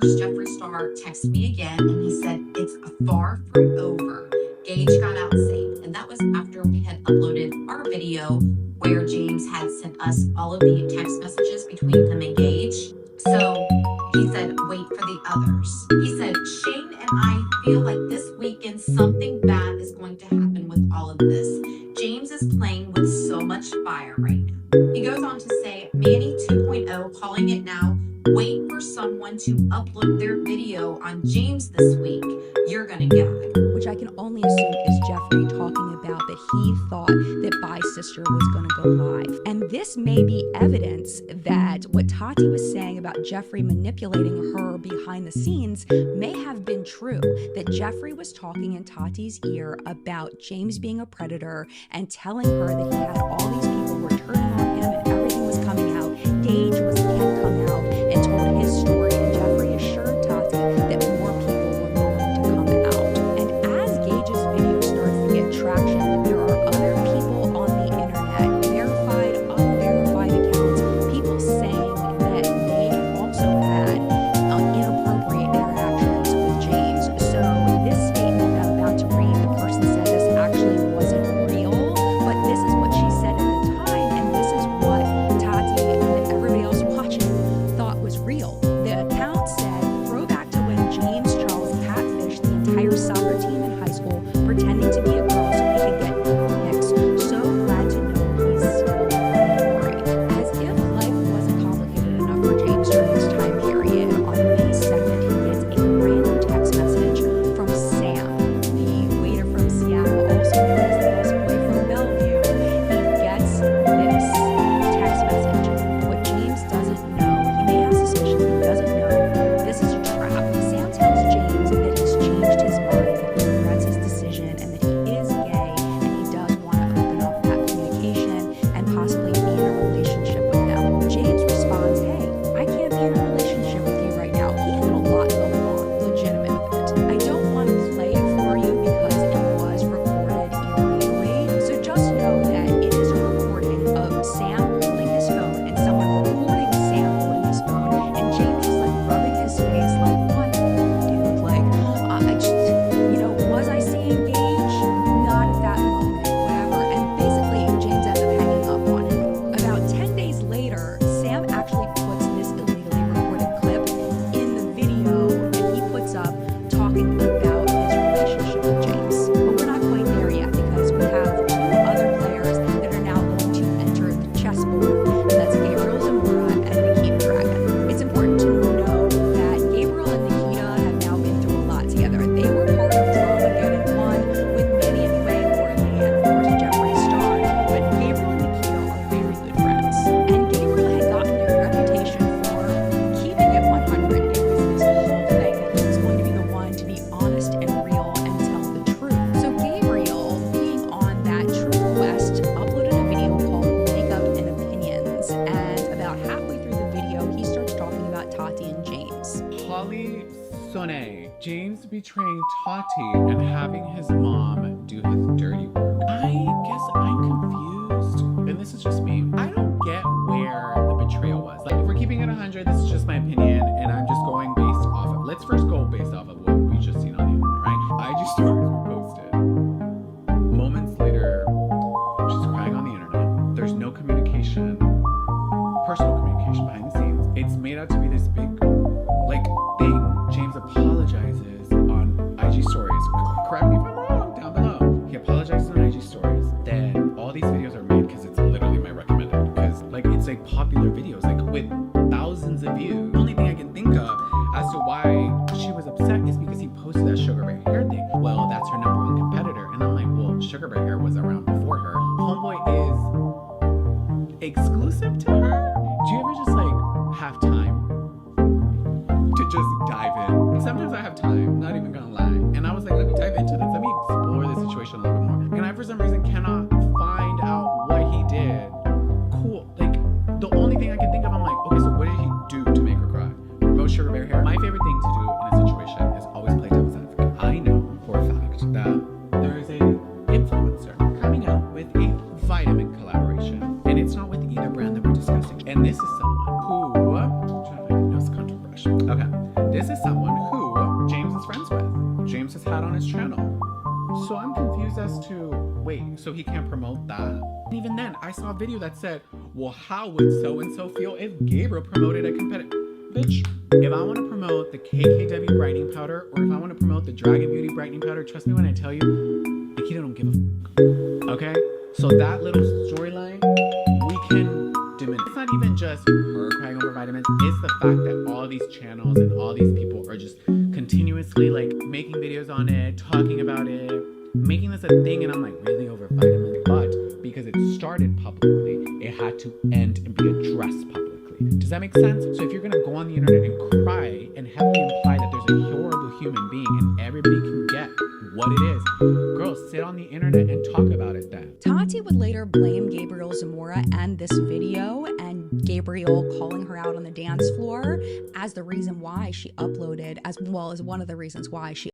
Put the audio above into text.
Jeffree Star texted me again and he said it's far from over. Gage got out safe, and that was after we had uploaded our video where James had sent us all of the text messages between him and Gage. So he said, wait for the others. He said, Shane and I feel like this weekend something bad is going to happen with all of this. James is playing with so much fire right now. He goes on to say, Manny 2.0 calling it now. Wait for someone to upload their video on James this week. You're gonna gag. Which I can only assume is Jeffree talking about that he thought that Bye Sister was gonna go live. And this may be evidence that what Tati was saying about Jeffree manipulating her behind the scenes may have been true. That Jeffree was talking in Tati's ear about James being a predator and telling her that he had all these people who were turning on him and everything was coming out. Gage kept coming out and told his story, and Jeffree assured Tati that more people were going to come out. And as Gage's video starts to get traction, there are other people on the internet, verified, unverified accounts, people saying that they also had inappropriate interactions with James. So this statement that I'm about to read, the person said this actually wasn't real, but this is what she said at the time, and this is what Tati and everybody else watching thought was real. The account said, throwback to when James Charles catfished the entire soccer team in high school, pretending to be a girl so he could get pics. So glad to know he's still free. As if life wasn't complicated enough for James during this time period, on May 2nd, he gets a random text message from Sam, the waiter from Seattle, also known as the busboy from Bellevue. He gets this text message. What James doesn't know, he may have suspicion, he doesn't know, this is a trap. Sam tells James that he's changed his mind, that he regrets his decision, and that he is gay, and he does want to open up that communication and possibly be in a relationship with them. James responds, hey, I can't be in a relationship with you right now. He had a lot going on, legitimate with it. I don't want to play it for you because it was recorded illegally, so just know that it is a recording of Sam holding his phone and someone recording Sam holding his phone, and James is like rubbing his face like, what, dude? Like, I just, was I seeing Gage? Not at that moment, whatever. And basically, James ends up hanging up on him. About 10 days later, Sam actually puts this illegally recorded clip in the video that he puts up talking about his relationship with James. But we're not quite there yet because we have two other players that are now going to enter the chessboard, and that's Gabriel Zamora and Nikita Dragon. It's important to know that Gabriel and Nikita have now been through a lot together. They were part of Dramageddon 1 with Manny and Ray Morley and of course Jeffree Star, but Gabriel and Nikita are very good friends. And Gabriel had gotten a reputation for keeping it 100. It was this whole thing that he was going to be the one to be honest and real and tell the truth. So Gabriel, being on that true quest, uploaded a video called Makeup and Opinions, and about halfway through the video, he starts talking about Tati and James. Holly Sonne, James betraying Tati and having his mom do his dirty work. I guess I'm confused, and this is just me. I don't get where the betrayal was. Like, if we're keeping it 100, this is just my opinion, and I'm just going based off of, let's first go based off of what we just seen on the internet, right? IG stories were posted. Moments later, she's crying on the internet. There's no communication, personal communication behind the scenes. It's made out to be this big, thing. James apologizes on IG stories. Correct me if I'm wrong, down below. He apologizes on IG stories. Then all these videos are made because it's literally my recommended. Because, it's popular videos, with thousands of views. The only thing I can think of as to why she was upset is because he posted that Sugar Bear Hair thing. Well, that's her #1 competitor. And I'm like, well, Sugar Bear Hair was around before her. Homeboy is exclusive to her? Do you ever just have time to just dive in? Sometimes I have time, not even gonna lie. And I was like, let me dive into this. Let me explore the situation a little bit more. And I, for some reason, cannot find out what he did. Cool. The only thing I can think of, I'm like, okay, so what did he do to make her cry? Promote Sugar Bear Hair? My favorite thing to do in a situation is always play devil's advocate. I know for a fact that there is a influencer coming out with a vitamin collaboration. And it's not with either brand that we're discussing. And this is someone who, I'm trying to find a nose contour brush. Okay. This is someone who James is friends with. James has had on his channel. So I'm confused as to, wait, so he can't promote that? And even then, I saw a video that said, well, how would so-and-so feel if Gabriel promoted a competitor? Bitch, if I want to promote the KKW brightening powder, or if I want to promote the Dragon Beauty brightening powder, trust me when I tell you, Nikita don't give a f. Okay? So that little storyline, we can diminish. It's not even just her crying over vitamins, it's the fact that all these channels and all these people are just continuously like making videos on it, talking about it, making this a thing, and I'm like, really, over vitamins? But because it started publicly, it had to end and be addressed publicly. Does that make sense? So if you're gonna go on the internet and cry and heavily imply that there's a horrible human being and everybody can get what it is, girl, sit on the internet and talk about it then. Tati would later blame Gabriel Zamora and this video and Gabriel calling her out on the dance floor as the reason why she uploaded, as well as one of the reasons why she